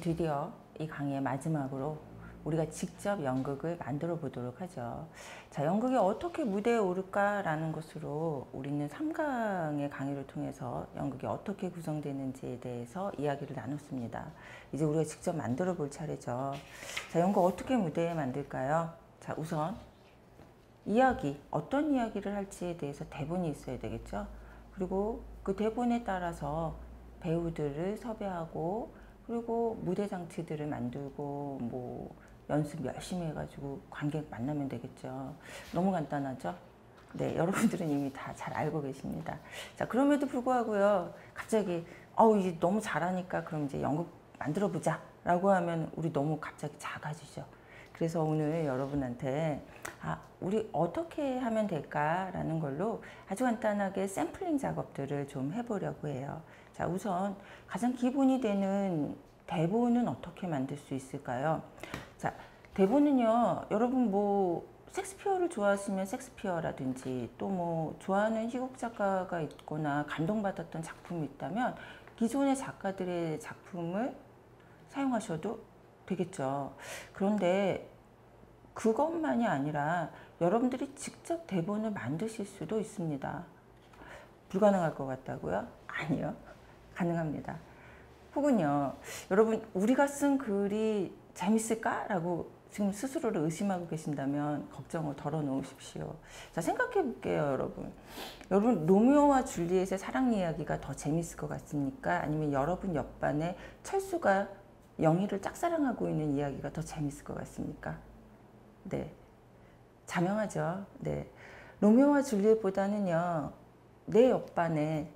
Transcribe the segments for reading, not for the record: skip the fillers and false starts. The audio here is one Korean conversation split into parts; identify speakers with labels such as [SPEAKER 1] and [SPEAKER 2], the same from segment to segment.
[SPEAKER 1] 드디어 이 강의의 마지막으로 우리가 직접 연극을 만들어 보도록 하죠. 자, 연극이 어떻게 무대에 오를까라는 것으로 우리는 3강의 강의를 통해서 연극이 어떻게 구성되는지에 대해서 이야기를 나눴습니다. 이제 우리가 직접 만들어 볼 차례죠. 자, 연극 어떻게 무대에 만들까요? 자, 우선 이야기, 어떤 이야기를 할지에 대해서 대본이 있어야 되겠죠. 그리고 그 대본에 따라서 배우들을 섭외하고, 그리고 무대 장치들을 만들고, 뭐 연습 열심히 해가지고 관객 만나면 되겠죠. 너무 간단하죠? 네, 여러분들은 이미 다 잘 알고 계십니다. 자, 그럼에도 불구하고요, 갑자기 이제 너무 잘하니까 그럼 이제 연극 만들어 보자 라고 하면 우리 너무 갑자기 작아지죠. 그래서 오늘 여러분한테 우리 어떻게 하면 될까라는 걸로 아주 간단하게 샘플링 작업들을 좀 해보려고 해요. 자, 우선 가장 기본이 되는 대본은 어떻게 만들 수 있을까요? 자, 대본은요, 여러분 뭐 셰익스피어를 좋아하시면 셰익스피어라든지 또 뭐 좋아하는 희곡 작가가 있거나 감동받았던 작품이 있다면 기존의 작가들의 작품을 사용하셔도 되겠죠. 그런데 그것만이 아니라 여러분들이 직접 대본을 만드실 수도 있습니다. 불가능할 것 같다고요? 아니요. 가능합니다. 혹은요, 여러분 우리가 쓴 글이 재밌을까? 라고 지금 스스로를 의심하고 계신다면 걱정을 덜어놓으십시오. 자, 생각해 볼게요, 여러분. 여러분, 로미오와 줄리엣의 사랑 이야기가 더 재밌을 것 같습니까? 아니면 여러분 옆반에 철수가 영희를 짝사랑하고 있는 이야기가 더 재밌을 것 같습니까? 네. 자명하죠. 네. 로미오와 줄리엣보다는요, 내 옆반에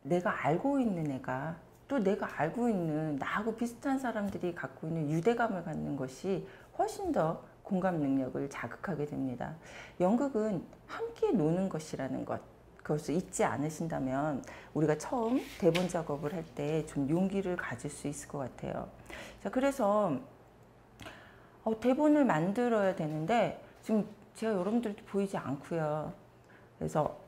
[SPEAKER 1] 내가 알고 있는 애가 또 내가 알고 있는 나하고 비슷한 사람들이 갖고 있는 유대감을 갖는 것이 훨씬 더 공감 능력을 자극하게 됩니다. 연극은 함께 노는 것이라는 것, 그것을 잊지 않으신다면 우리가 처음 대본 작업을 할 때 좀 용기를 가질 수 있을 것 같아요. 자, 그래서 대본을 만들어야 되는데 지금 제가 여러분들도 보이지 않고요. 그래서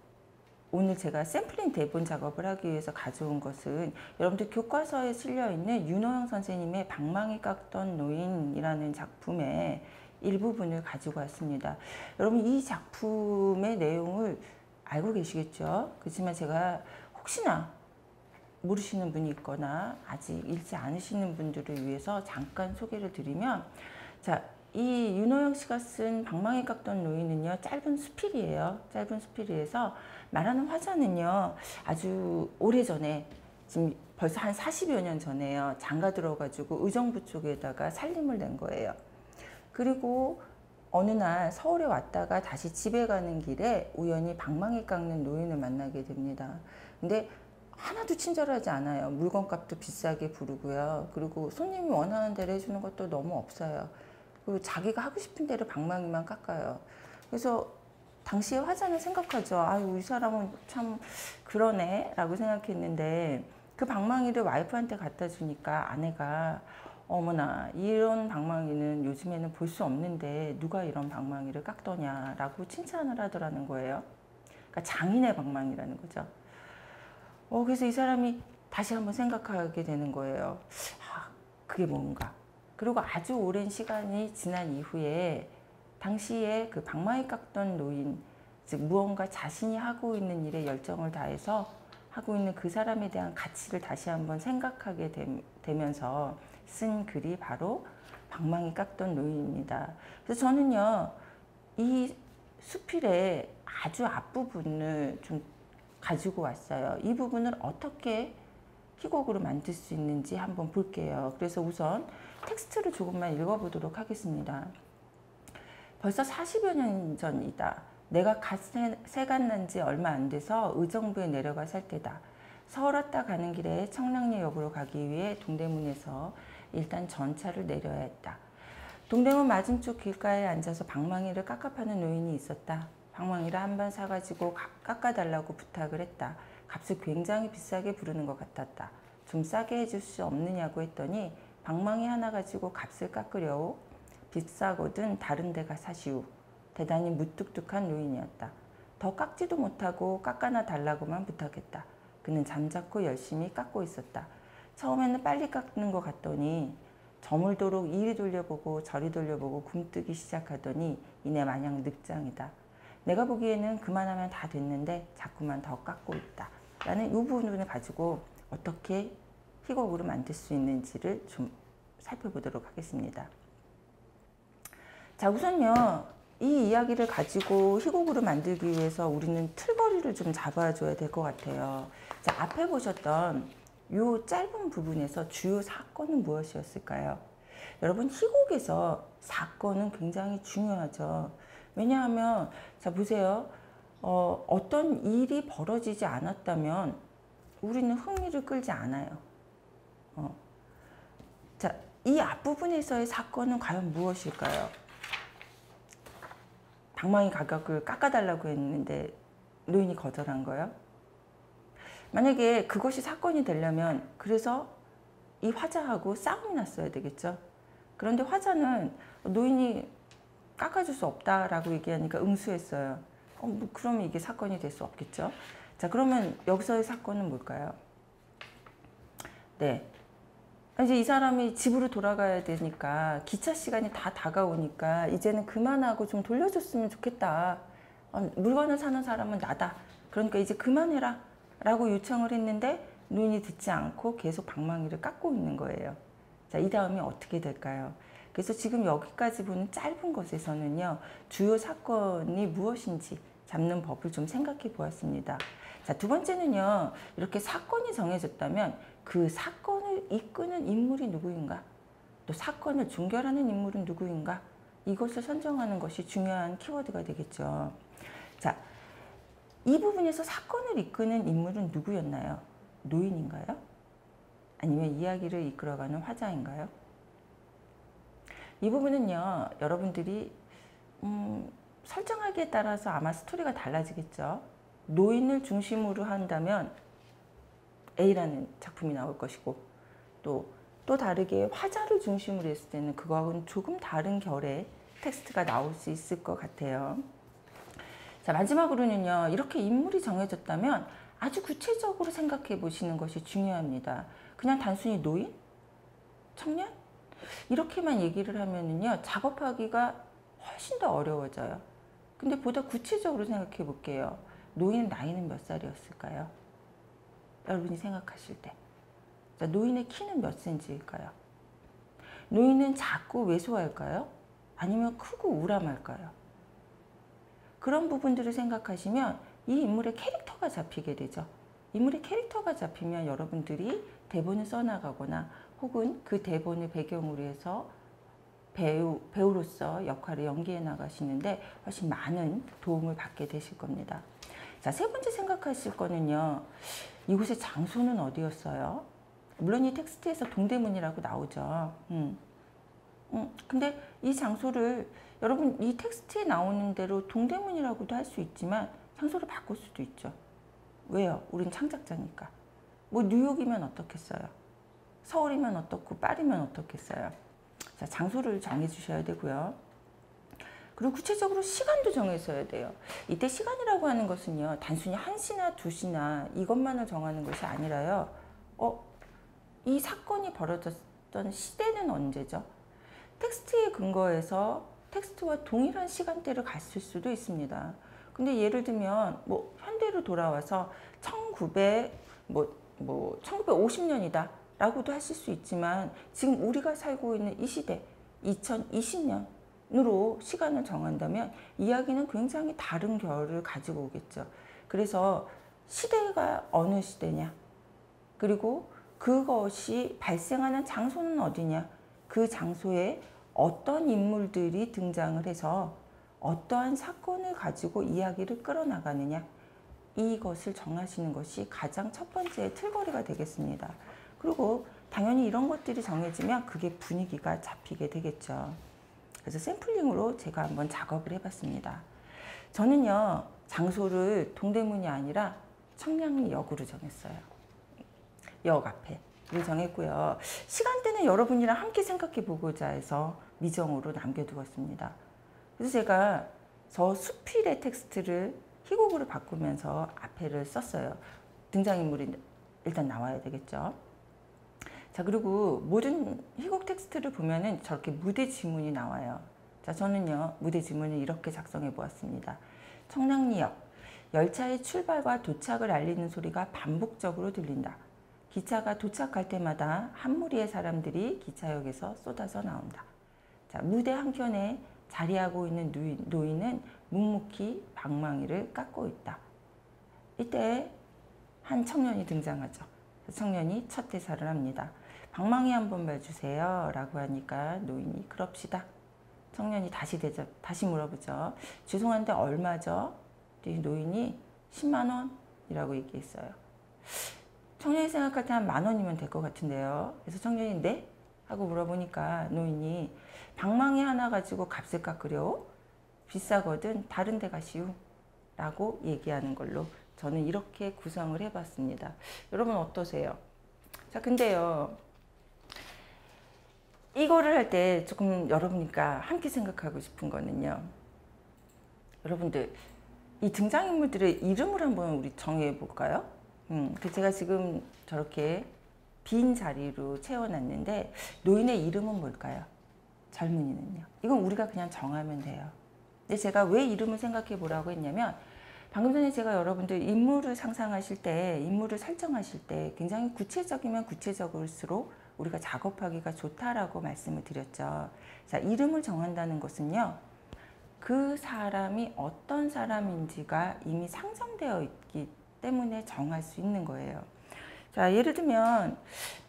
[SPEAKER 1] 오늘 제가 샘플링 대본 작업을 하기 위해서 가져온 것은 여러분들 교과서에 실려있는 윤호영 선생님의 방망이 깎던 노인이라는 작품의 일부분을 가지고 왔습니다. 여러분 이 작품의 내용을 알고 계시겠죠? 그렇지만 제가 혹시나 모르시는 분이 있거나 아직 읽지 않으시는 분들을 위해서 잠깐 소개를 드리면, 자, 이 윤호영 씨가 쓴 방망이 깎던 노인은요, 짧은 수필이에요. 짧은 수필이에서 말하는 화자는요, 아주 오래전에, 지금 벌써 한 40여 년 전에요, 장가 들어가지고 의정부 쪽에다가 살림을 낸 거예요. 그리고 어느 날 서울에 왔다가 다시 집에 가는 길에 우연히 방망이 깎는 노인을 만나게 됩니다. 근데 하나도 친절하지 않아요. 물건값도 비싸게 부르고요. 그리고 손님이 원하는 대로 해주는 것도 너무 없어요. 그리고 자기가 하고 싶은 대로 방망이만 깎아요. 그래서 당시에 화자는 생각하죠. 아유, 이 사람은 참 그러네 라고 생각했는데, 그 방망이를 와이프한테 갖다 주니까 아내가 어머나, 이런 방망이는 요즘에는 볼 수 없는데 누가 이런 방망이를 깎더냐라고 칭찬을 하더라는 거예요. 그러니까 장인의 방망이라는 거죠. 그래서 이 사람이 다시 한번 생각하게 되는 거예요. 그게 뭔가. 그리고 아주 오랜 시간이 지난 이후에 당시에 그 방망이 깎던 노인, 즉 무언가 자신이 하고 있는 일에 열정을 다해서 하고 있는 그 사람에 대한 가치를 다시 한번 생각하게 되면서 쓴 글이 바로 방망이 깎던 노인입니다. 그래서 저는요, 이 수필의 아주 앞부분을 좀 가지고 왔어요. 이 부분을 어떻게 희곡으로 만들 수 있는지 한번 볼게요. 그래서 우선 텍스트를 조금만 읽어보도록 하겠습니다. 벌써 40여 년 전이다. 내가 갓 세간 난 지 얼마 안 돼서 의정부에 내려가 살 때다. 서울 왔다 가는 길에 청량리역으로 가기 위해 동대문에서 일단 전차를 내려야 했다. 동대문 맞은쪽 길가에 앉아서 방망이를 깎아 파는 노인이 있었다. 방망이를 한 번 사가지고 깎아달라고 부탁을 했다. 값을 굉장히 비싸게 부르는 것 같았다. 좀 싸게 해줄 수 없느냐고 했더니 방망이 하나 가지고 값을 깎으려오. 비싸거든 다른 데가 사시오. 대단히 무뚝뚝한 노인이었다. 더 깎지도 못하고 깎아나 달라고만 부탁했다. 그는 잠자코 열심히 깎고 있었다. 처음에는 빨리 깎는 것 같더니 저물도록 이리 돌려보고 저리 돌려보고 굼뜨기 시작하더니 이내 마냥 늑장이다. 내가 보기에는 그만하면 다 됐는데 자꾸만 더 깎고 있다. 라는 이 부분을 가지고 어떻게 희곡으로 만들 수 있는지를 좀 살펴보도록 하겠습니다. 자, 우선요, 이 이야기를 가지고 희곡으로 만들기 위해서 우리는 틀거리를 좀 잡아줘야 될 것 같아요. 자, 앞에 보셨던 이 짧은 부분에서 주요 사건은 무엇이었을까요? 여러분, 희곡에서 사건은 굉장히 중요하죠. 왜냐하면 자 보세요. 어떤 일이 벌어지지 않았다면 우리는 흥미를 끌지 않아요. 자, 이 앞부분에서의 사건은 과연 무엇일까요? 방망이 가격을 깎아달라고 했는데 노인이 거절한 거예요. 만약에 그것이 사건이 되려면 그래서 이 화자하고 싸움이 났어야 되겠죠. 그런데 화자는 노인이 깎아줄 수 없다라고 얘기하니까 응수했어요. 뭐 그러면 이게 사건이 될 수 없겠죠. 자, 그러면 여기서의 사건은 뭘까요? 네. 이제 이 사람이 집으로 돌아가야 되니까 기차 시간이 다 다가오니까 이제는 그만하고 좀 돌려줬으면 좋겠다. 물건을 사는 사람은 나다. 그러니까 이제 그만해라 라고 요청을 했는데 노인이 듣지 않고 계속 방망이를 깎고 있는 거예요. 자, 이 다음이 어떻게 될까요? 그래서 지금 여기까지 보는 짧은 것에서는요, 주요 사건이 무엇인지 잡는 법을 좀 생각해 보았습니다. 자, 두 번째는요, 이렇게 사건이 정해졌다면 그 사건을 이끄는 인물이 누구인가? 또 사건을 종결하는 인물은 누구인가? 이것을 선정하는 것이 중요한 키워드가 되겠죠. 자, 이 부분에서 사건을 이끄는 인물은 누구였나요? 노인인가요? 아니면 이야기를 이끌어가는 화자인가요? 이 부분은요, 여러분들이 설정하기에 따라서 아마 스토리가 달라지겠죠. 노인을 중심으로 한다면 A라는 작품이 나올 것이고, 또 다르게 화자를 중심으로 했을 때는 그거하고는 조금 다른 결의 텍스트가 나올 수 있을 것 같아요. 자, 마지막으로는요, 이렇게 인물이 정해졌다면 아주 구체적으로 생각해 보시는 것이 중요합니다. 그냥 단순히 노인? 청년? 이렇게만 얘기를 하면은요, 작업하기가 훨씬 더 어려워져요. 근데 보다 구체적으로 생각해 볼게요. 노인 나이는 몇 살이었을까요? 여러분이 생각하실 때. 자, 노인의 키는 몇 센치일까요? 노인은 작고 왜소할까요? 아니면 크고 우람할까요? 그런 부분들을 생각하시면 이 인물의 캐릭터가 잡히게 되죠. 인물의 캐릭터가 잡히면 여러분들이 대본을 써나가거나 혹은 그 대본을 배경으로 해서 배우로서 역할을 연기해 나가시는데 훨씬 많은 도움을 받게 되실 겁니다. 자, 세 번째 생각하실 거는요. 이곳의 장소는 어디였어요? 물론 이 텍스트에서 동대문이라고 나오죠. 근데 이 장소를 여러분 이 텍스트에 나오는 대로 동대문이라고도 할 수 있지만 장소를 바꿀 수도 있죠. 왜요? 우린 창작자니까. 뭐 뉴욕이면 어떻겠어요? 서울이면 어떻고 파리면 어떻겠어요? 자, 장소를 정해 주셔야 되고요. 그리고 구체적으로 시간도 정해줘야 돼요. 이때 시간이라고 하는 것은요, 단순히 1시나 2시나 이것만을 정하는 것이 아니라요. 이 사건이 벌어졌던 시대는 언제죠? 텍스트에 근거해서 텍스트와 동일한 시간대를 갔을 수도 있습니다. 근데 예를 들면 뭐 현대로 돌아와서 1950년이다 라고도 하실 수 있지만 지금 우리가 살고 있는 이 시대 2020년으로 시간을 정한다면 이야기는 굉장히 다른 결을 가지고 오겠죠. 그래서 시대가 어느 시대냐, 그리고 그것이 발생하는 장소는 어디냐, 그 장소에 어떤 인물들이 등장을 해서 어떠한 사건을 가지고 이야기를 끌어나가느냐, 이것을 정하시는 것이 가장 첫 번째 틀거리가 되겠습니다. 그리고 당연히 이런 것들이 정해지면 그게 분위기가 잡히게 되겠죠. 그래서 샘플링으로 제가 한번 작업을 해봤습니다. 저는요, 장소를 동대문이 아니라 청량리역으로 정했어요. 역 앞에를 정했고요. 시간대는 여러분이랑 함께 생각해 보고자 해서 미정으로 남겨두었습니다. 그래서 제가 저 수필의 텍스트를 희곡으로 바꾸면서 앞에를 썼어요. 등장인물이 일단 나와야 되겠죠. 자, 그리고 모든 희곡 텍스트를 보면은 저렇게 무대 지문이 나와요. 자, 저는요, 무대 지문을 이렇게 작성해 보았습니다. 청량리역, 열차의 출발과 도착을 알리는 소리가 반복적으로 들린다. 기차가 도착할 때마다 한 무리의 사람들이 기차역에서 쏟아져 나온다. 자, 무대 한켠에 자리하고 있는 노인은 묵묵히 방망이를 깎고 있다. 이때 한 청년이 등장하죠. 청년이 첫 대사를 합니다. 방망이 한번 봐주세요 라고 하니까 노인이 그럽시다. 청년이 다시 물어보죠. 죄송한데 얼마죠? 노인이 10만 원이라고 얘기했어요. 청년이 생각할 때 한 10,000원이면 될 것 같은데요. 그래서 청년이 네? 하고 물어보니까 노인이 방망이 하나 가지고 값을 깎으려? 비싸거든 다른 데 가시오 라고 얘기하는 걸로 저는 이렇게 구성을 해봤습니다. 여러분 어떠세요? 자, 근데요, 이거를 할 때 조금 여러분과 함께 생각하고 싶은 거는요, 여러분들 이 등장인물들의 이름을 한번 우리 정해 볼까요? 제가 지금 저렇게 빈 자리로 채워놨는데 노인의 이름은 뭘까요? 젊은이는요. 이건 우리가 그냥 정하면 돼요. 근데 제가 왜 이름을 생각해 보라고 했냐면, 방금 전에 제가 여러분들 인물을 상상하실 때, 인물을 설정하실 때 굉장히 구체적이면 구체적일수록 우리가 작업하기가 좋다라고 말씀을 드렸죠. 자, 이름을 정한다는 것은요, 그 사람이 어떤 사람인지가 이미 상정되어 있기 때문에 정할 수 있는 거예요. 자, 예를 들면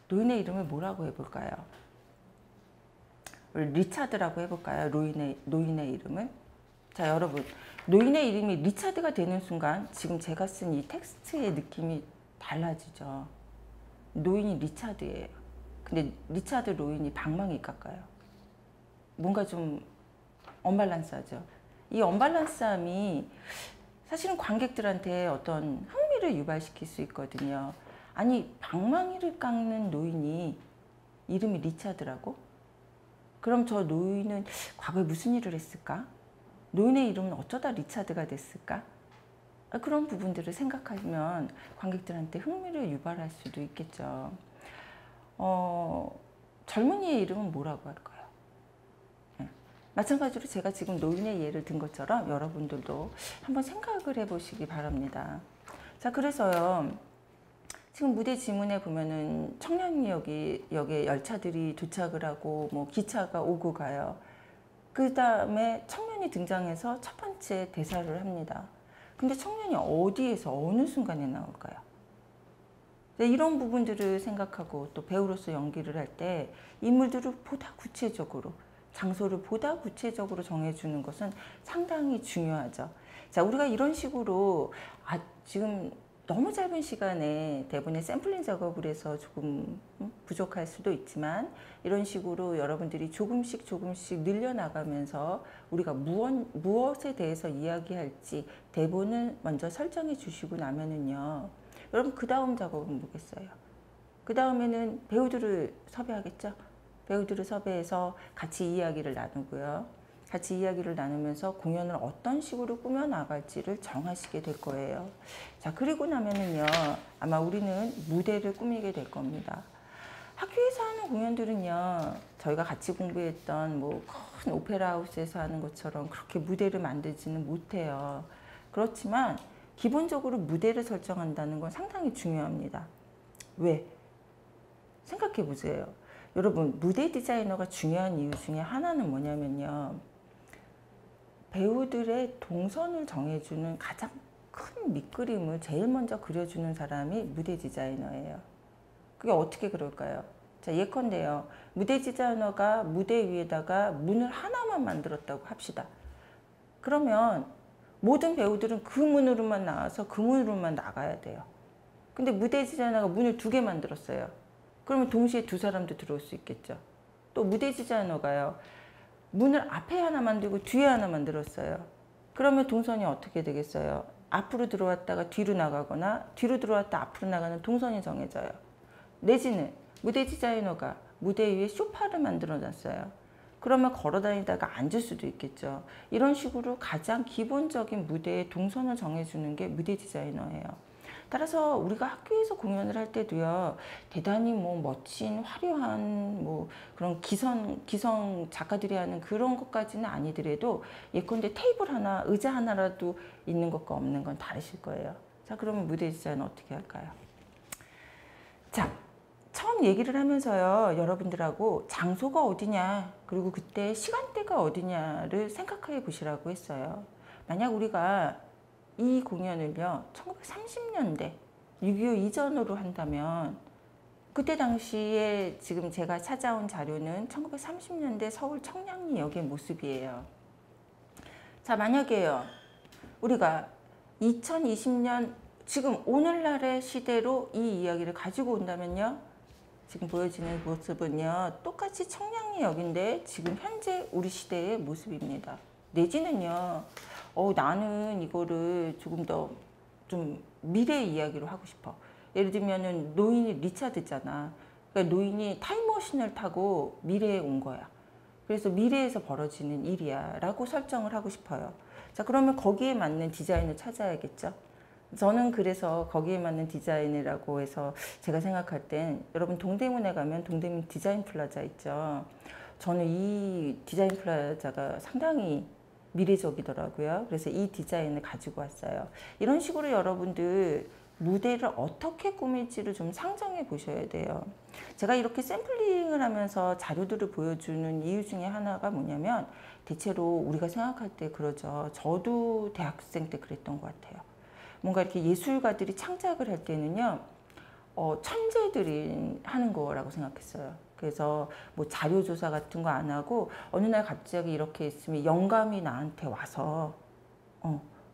[SPEAKER 1] 노인의 이름을 뭐라고 해볼까요? 리차드라고 해볼까요? 노인의 이름을? 자, 여러분, 노인의 이름이 리차드가 되는 순간 지금 제가 쓴 이 텍스트의 느낌이 달라지죠. 노인이 리차드예요. 근데 리차드 노인이 방망이 깎아요. 뭔가 좀 언밸런스하죠. 이 언밸런스함이 사실은 관객들한테 어떤 흥미를 유발시킬 수 있거든요. 아니, 방망이를 깎는 노인이 이름이 리차드라고? 그럼 저 노인은 과거에 무슨 일을 했을까? 노인의 이름은 어쩌다 리차드가 됐을까? 그런 부분들을 생각하면 관객들한테 흥미를 유발할 수도 있겠죠. 젊은이의 이름은 뭐라고 할까요? 마찬가지로 제가 지금 노인의 예를 든 것처럼 여러분들도 한번 생각을 해보시기 바랍니다. 자, 그래서요, 지금 무대 지문에 보면은 청량리역에 열차들이 도착을 하고 뭐 기차가 오고 가요. 그 다음에 청년이 등장해서 첫 번째 대사를 합니다. 근데 청년이 어디에서 어느 순간에 나올까요? 이런 부분들을 생각하고 또 배우로서 연기를 할 때 인물들을 보다 구체적으로, 장소를 보다 구체적으로 정해주는 것은 상당히 중요하죠. 자, 우리가 이런 식으로 지금 너무 짧은 시간에 대본의 샘플링 작업을 해서 조금 부족할 수도 있지만, 이런 식으로 여러분들이 조금씩 늘려나가면서 우리가 무엇에 대해서 이야기할지 대본을 먼저 설정해 주시고 나면은요, 여러분 그 다음 작업은 뭐겠어요? 그 다음에는 배우들을 섭외하겠죠? 배우들을 섭외해서 같이 이야기를 나누고요. 같이 이야기를 나누면서 공연을 어떤 식으로 꾸며나갈지를 정하시게 될 거예요. 자, 그리고 나면은요, 아마 우리는 무대를 꾸미게 될 겁니다. 학교에서 하는 공연들은요, 저희가 같이 공부했던 뭐 큰 오페라 하우스에서 하는 것처럼 그렇게 무대를 만들지는 못해요. 그렇지만 기본적으로 무대를 설정한다는 건 상당히 중요합니다. 왜? 생각해 보세요. 여러분, 무대 디자이너가 중요한 이유 중에 하나는 뭐냐면요, 배우들의 동선을 정해주는 가장 큰 밑그림을 제일 먼저 그려주는 사람이 무대 디자이너예요. 그게 어떻게 그럴까요? 자, 예컨대요, 무대 디자이너가 무대 위에다가 문을 하나만 만들었다고 합시다. 그러면 모든 배우들은 그 문으로만 나와서 그 문으로만 나가야 돼요. 근데 무대 디자이너가 문을 2개 만들었어요. 그러면 동시에 2 사람도 들어올 수 있겠죠. 또 무대 디자이너가요, 문을 앞에 하나 만들고 뒤에 하나 만들었어요. 그러면 동선이 어떻게 되겠어요? 앞으로 들어왔다가 뒤로 나가거나 뒤로 들어왔다 앞으로 나가는 동선이 정해져요. 내지는 무대 디자이너가 무대 위에 소파를 만들어 놨어요. 그러면 걸어 다니다가 앉을 수도 있겠죠. 이런 식으로 가장 기본적인 무대의 동선을 정해주는 게 무대 디자이너예요. 따라서 우리가 학교에서 공연을 할 때도요, 대단히 뭐 멋진 화려한 뭐 그런 기성 작가들이 하는 그런 것까지는 아니더라도 예컨대 테이블 하나, 의자 하나라도 있는 것과 없는 건 다르실 거예요. 자, 그러면 무대 디자인 어떻게 할까요? 자, 처음 얘기를 하면서요, 여러분들하고 장소가 어디냐, 그리고 그때 시간대가 어디냐를 생각해 보시라고 했어요. 만약 우리가 이 공연을요, 1930년대 6.25 이전으로 한다면 그때 당시에 지금 제가 찾아온 자료는 1930년대 서울 청량리역의 모습이에요. 자, 만약에요, 우리가 2020년 지금 오늘날의 시대로 이 이야기를 가지고 온다면요, 지금 보여지는 모습은요, 똑같이 청량리역인데 지금 현재 우리 시대의 모습입니다. 내지는요, 나는 이거를 조금 더 좀 미래 이야기로 하고 싶어. 예를 들면은 노인이 리차드잖아. 그러니까 노인이 타임머신을 타고 미래에 온 거야. 그래서 미래에서 벌어지는 일이야 라고 설정을 하고 싶어요. 자, 그러면 거기에 맞는 디자인을 찾아야겠죠. 저는 그래서 거기에 맞는 디자인이라고 해서 제가 생각할 땐, 여러분 동대문에 가면 동대문 디자인 플라자 있죠. 저는 이 디자인 플라자가 상당히 미래적이더라고요. 그래서 이 디자인을 가지고 왔어요. 이런 식으로 여러분들 무대를 어떻게 꾸밀지를 좀 상정해 보셔야 돼요. 제가 이렇게 샘플링을 하면서 자료들을 보여주는 이유 중에 하나가 뭐냐면, 대체로 우리가 생각할 때 그러죠. 저도 대학생 때 그랬던 것 같아요. 뭔가 이렇게 예술가들이 창작을 할 때는요, 천재들이 하는 거라고 생각했어요. 그래서 뭐 자료조사 같은 거 안 하고 어느 날 갑자기 이렇게 있으면 영감이 나한테 와서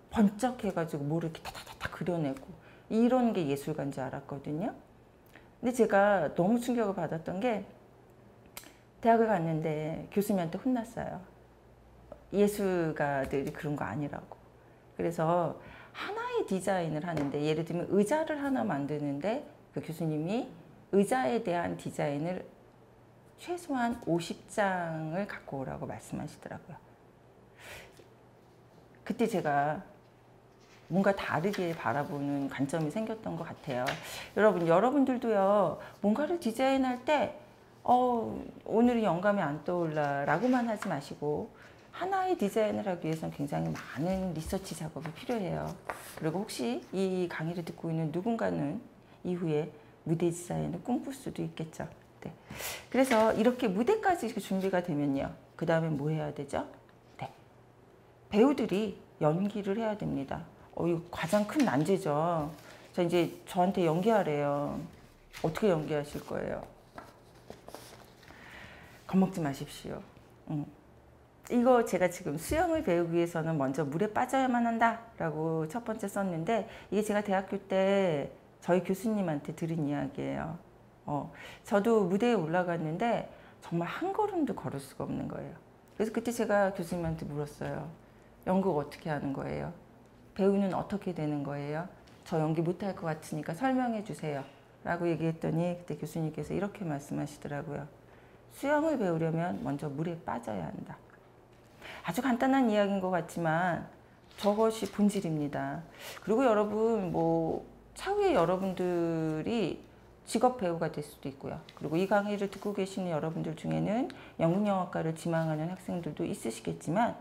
[SPEAKER 1] 번쩍 해가지고 뭐를 이렇게 타타타타 그려내고, 이런 게 예술가인 줄 알았거든요. 근데 제가 너무 충격을 받았던 게, 대학을 갔는데 교수님한테 혼났어요. 예술가들이 그런 거 아니라고. 그래서 하나의 디자인을 하는데, 예를 들면 의자를 하나 만드는데 그 교수님이 의자에 대한 디자인을 최소한 50장을 갖고 오라고 말씀하시더라고요. 그때 제가 뭔가 다르게 바라보는 관점이 생겼던 것 같아요. 여러분들도요, 뭔가를 디자인할 때 오늘은 영감이 안 떠올라 라고만 하지 마시고, 하나의 디자인을 하기 위해서는 굉장히 많은 리서치 작업이 필요해요. 그리고 혹시 이 강의를 듣고 있는 누군가는 이후에 무대 디자인을 꿈꿀 수도 있겠죠. 네. 그래서 이렇게 무대까지 준비가 되면요, 그 다음에 뭐 해야 되죠? 네. 배우들이 연기를 해야 됩니다. 이거 가장 큰 난제죠. 자, 이제 저한테 연기하래요. 어떻게 연기하실 거예요? 겁먹지 마십시오. 이거 제가 지금 수영을 배우기 위해서는 먼저 물에 빠져야만 한다 라고 첫 번째 썼는데, 이게 제가 대학교 때 저희 교수님한테 들은 이야기예요. 저도 무대에 올라갔는데 정말 한 걸음도 걸을 수가 없는 거예요. 그래서 그때 제가 교수님한테 물었어요. 연극 어떻게 하는 거예요? 배우는 어떻게 되는 거예요? 저 연기 못할 것 같으니까 설명해 주세요 라고 얘기했더니, 그때 교수님께서 이렇게 말씀하시더라고요. 수영을 배우려면 먼저 물에 빠져야 한다. 아주 간단한 이야기인 것 같지만 저것이 본질입니다. 그리고 여러분, 차후에 여러분들이 직업 배우가 될 수도 있고요. 그리고 이 강의를 듣고 계시는 여러분들 중에는 연극영화과를 지망하는 학생들도 있으시겠지만,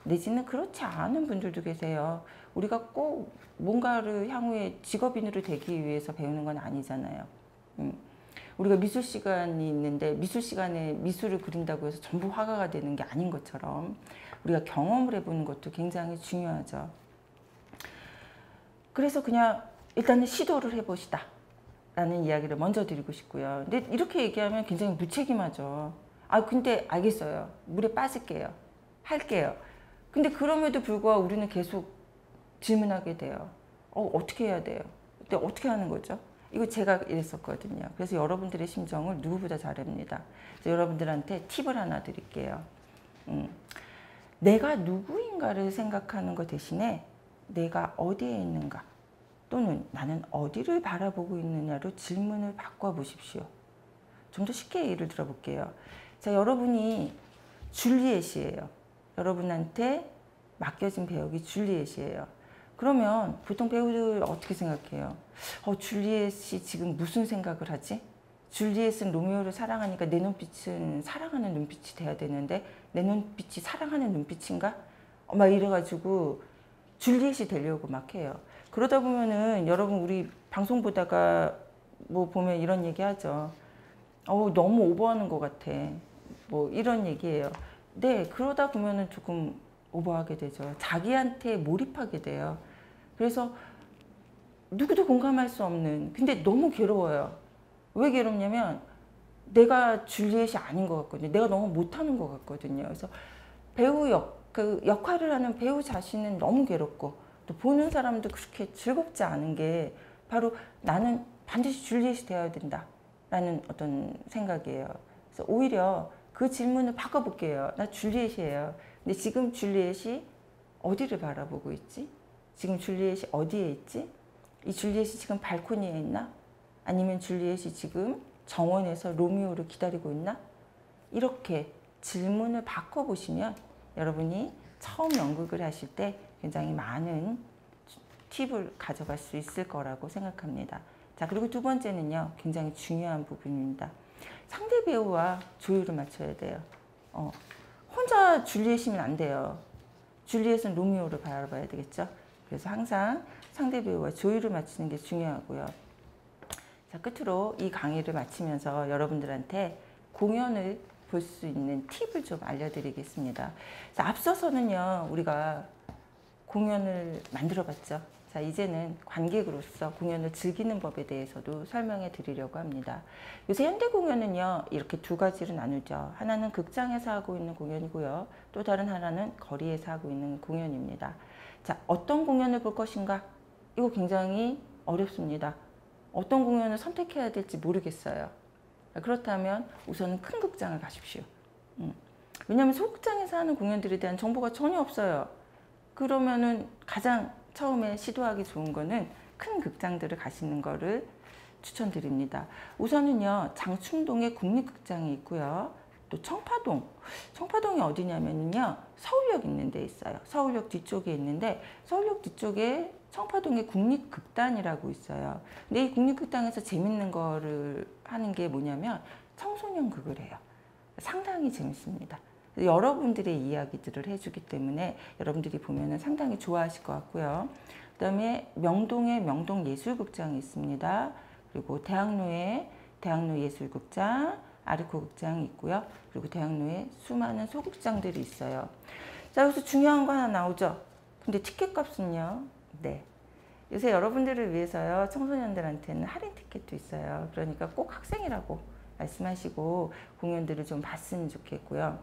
[SPEAKER 1] 내지는 그렇지 않은 분들도 계세요. 우리가 꼭 뭔가를 향후에 직업인으로 되기 위해서 배우는 건 아니잖아요. 우리가 미술 시간이 있는데 미술 시간에 미술을 그린다고 해서 전부 화가가 되는 게 아닌 것처럼, 우리가 경험을 해보는 것도 굉장히 중요하죠. 그래서 그냥 일단은 시도를 해보시다 라는 이야기를 먼저 드리고 싶고요. 근데 이렇게 얘기하면 굉장히 무책임하죠. 근데 알겠어요. 물에 빠질게요. 할게요. 근데 그럼에도 불구하고 우리는 계속 질문하게 돼요. 어떻게 해야 돼요? 근데 어떻게 하는 거죠? 이거 제가 이랬었거든요. 그래서 여러분들의 심정을 누구보다 잘합니다. 그래서 여러분들한테 팁을 하나 드릴게요. 내가 누구인가를 생각하는 것 대신에 내가 어디에 있는가, 또는 나는 어디를 바라보고 있느냐로 질문을 바꿔보십시오. 좀 더 쉽게 예를 들어볼게요. 자, 여러분이 줄리엣이에요. 여러분한테 맡겨진 배역이 줄리엣이에요. 그러면 보통 배우들 어떻게 생각해요? 줄리엣이 지금 무슨 생각을 하지? 줄리엣은 로미오를 사랑하니까 내 눈빛은 사랑하는 눈빛이 돼야 되는데 내 눈빛이 사랑하는 눈빛인가? 막 이래가지고 줄리엣이 되려고 막 해요. 그러다 보면은 여러분 우리 방송 보다가 뭐 보면 이런 얘기 하죠. 너무 오버하는 것 같아. 뭐 이런 얘기예요. 네, 그러다 보면은 조금 오버하게 되죠. 자기한테 몰입하게 돼요. 그래서 누구도 공감할 수 없는, 근데 너무 괴로워요. 왜 괴롭냐면 내가 줄리엣이 아닌 것 같거든요. 내가 너무 못하는 것 같거든요. 그래서 그 역할을 하는 배우 자신은 너무 괴롭고 또 보는 사람도 그렇게 즐겁지 않은 게 바로 나는 반드시 줄리엣이 되어야 된다 라는 어떤 생각이에요. 그래서 오히려 그 질문을 바꿔볼게요. 나 줄리엣이에요. 근데 지금 줄리엣이 어디를 바라보고 있지? 지금 줄리엣이 어디에 있지? 이 줄리엣이 지금 발코니에 있나? 아니면 줄리엣이 지금 정원에서 로미오를 기다리고 있나? 이렇게 질문을 바꿔보시면 여러분이 처음 연극을 하실 때 굉장히 많은 팁을 가져갈 수 있을 거라고 생각합니다. 자, 그리고 두 번째는요, 굉장히 중요한 부분입니다. 상대 배우와 조율을 맞춰야 돼요. 혼자 줄리엣이면 안 돼요. 줄리엣은 로미오를 바라봐야 되겠죠. 그래서 항상 상대 배우와 조율을 맞추는 게 중요하고요. 자, 끝으로 이 강의를 마치면서 여러분들한테 공연을 볼 수 있는 팁을 좀 알려드리겠습니다. 자, 앞서서는요, 우리가 공연을 만들어 봤죠. 자, 이제는 관객으로서 공연을 즐기는 법에 대해서도 설명해 드리려고 합니다. 요새 현대 공연은요, 이렇게 두 가지로 나누죠. 하나는 극장에서 하고 있는 공연이고요. 또 다른 하나는 거리에서 하고 있는 공연입니다. 자, 어떤 공연을 볼 것인가? 이거 굉장히 어렵습니다. 어떤 공연을 선택해야 될지 모르겠어요. 그렇다면 우선은 큰 극장을 가십시오. 왜냐하면 소극장에서 하는 공연들에 대한 정보가 전혀 없어요. 그러면은 가장 처음에 시도하기 좋은 거는 큰 극장들을 가시는 거를 추천드립니다. 우선은요, 장충동에 국립극장이 있고요. 또 청파동이 어디냐면요, 서울역 있는 데 있어요. 서울역 뒤쪽에 있는데 서울역 뒤쪽에 청파동에 국립극단이라고 있어요. 근데 이 국립극단에서 재밌는 거를 하는 게 뭐냐면 청소년 극을 해요. 상당히 재밌습니다. 여러분들의 이야기들을 해주기 때문에 여러분들이 보면 상당히 좋아하실 것 같고요. 그 다음에 명동에 명동예술극장이 있습니다. 그리고 대학로에 대학로예술극장, 아르코극장이 있고요. 그리고 대학로에 수많은 소극장들이 있어요. 자, 여기서 중요한 거 하나 나오죠. 근데 티켓 값은요. 네. 요새 여러분들을 위해서요, 청소년들한테는 할인 티켓도 있어요. 그러니까 꼭 학생이라고 말씀하시고 공연들을 좀 봤으면 좋겠고요.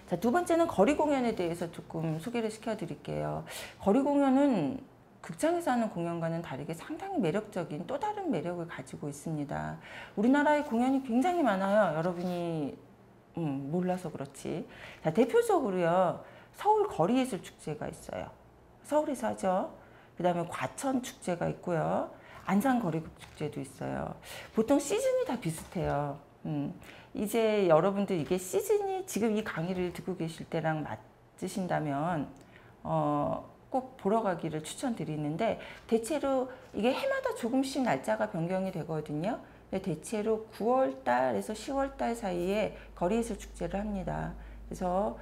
[SPEAKER 1] 자, 두 번째는 거리 공연에 대해서 조금 소개를 시켜드릴게요. 거리 공연은 극장에서 하는 공연과는 다르게 상당히 매력적인 또 다른 매력을 가지고 있습니다. 우리나라의 공연이 굉장히 많아요. 여러분이 몰라서 그렇지. 자, 대표적으로요, 서울 거리예술축제가 있어요. 서울에서 하죠. 그 다음에 과천축제가 있고요. 안산거리축제도 있어요. 보통 시즌이 다 비슷해요. 이제 여러분들 이게 시즌이 지금 이 강의를 듣고 계실 때랑 맞으신다면 꼭 보러 가기를 추천드리는데, 대체로 이게 해마다 조금씩 날짜가 변경이 되거든요. 대체로 9월달에서 10월달 사이에 거리예술축제를 합니다. 그래서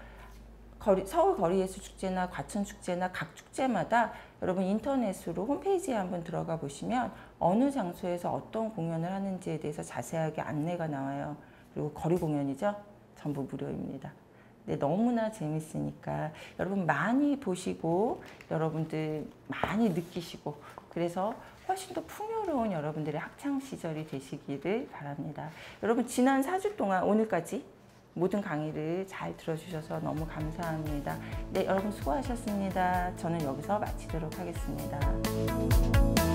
[SPEAKER 1] 서울 거리예술축제나 과천축제나 각 축제마다 여러분 인터넷으로 홈페이지에 한번 들어가 보시면 어느 장소에서 어떤 공연을 하는지에 대해서 자세하게 안내가 나와요. 그리고 거리 공연이죠. 전부 무료입니다. 네, 너무나 재밌으니까 여러분 많이 보시고 여러분들 많이 느끼시고, 그래서 훨씬 더 풍요로운 여러분들의 학창시절이 되시기를 바랍니다. 여러분 지난 4주 동안 오늘까지 모든 강의를 잘 들어주셔서 너무 감사합니다. 네, 여러분 수고하셨습니다. 저는 여기서 마치도록 하겠습니다.